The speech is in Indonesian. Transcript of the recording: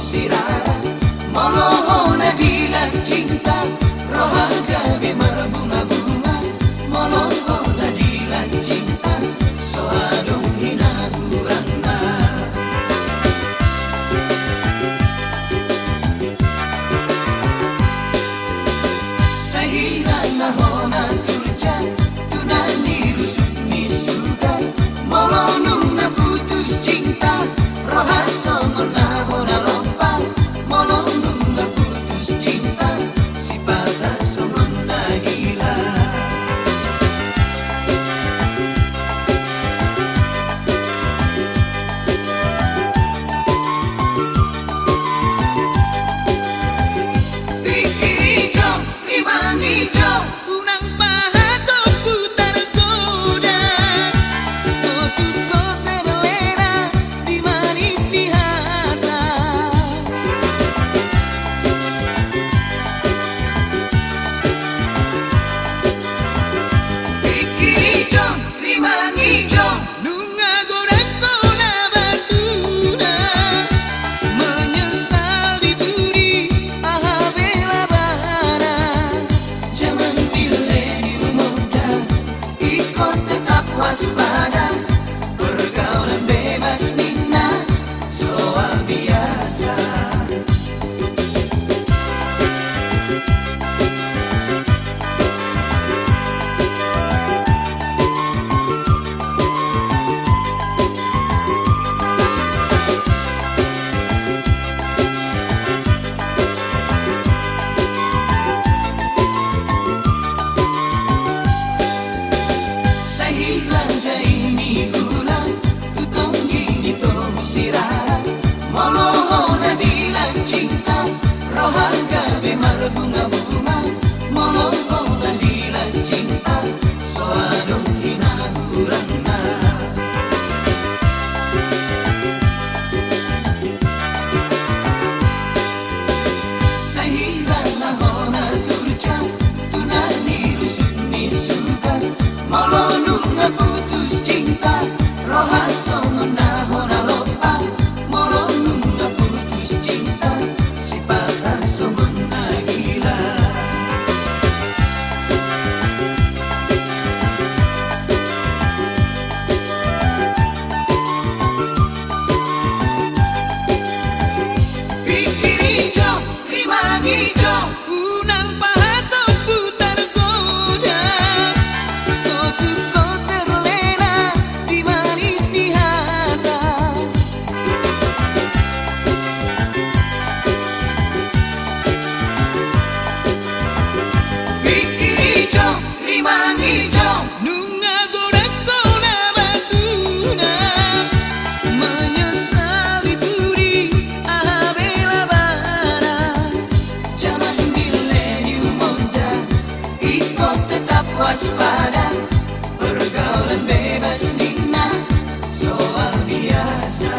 sirara molohona dilan cinta rohaga be berbunga-bunga molohona dilan cinta soadong hina hurangna sahira nahona turja tunani rusuk misuga molonunga putus cinta roha somona hona lompa molonunga putus cinta si patah somona gila pikir hijau rimang hijau unang pahato putar goda suatu kau terlena di manis di hata pikir hijau rimang hijau nunga goreng kola batuna menyesal diburi aha bela bana zaman milenium muda ikut tetap waspada pergaulan bebas minna soal biasa sahilang jaini gula tutong gini tomu sirara molohona dilan cinta rohaga be berbunga-bunga molohona dilan cinta soadong hina hurangna sahilang nahona turja tunani rusuk misuga molonunga putus cinta roha somona hona lopa molonunga putus cinta si patah somona gila pikir hijau rimang hijau unang pahato putar goda suatu kau terlena di manis di hata pikir hijau rimang hijau nunga goreng kola batuna menyesal diburi aha bela bana zaman milenium muda ikut tetap waspada pergaulan bebas nina soal biasa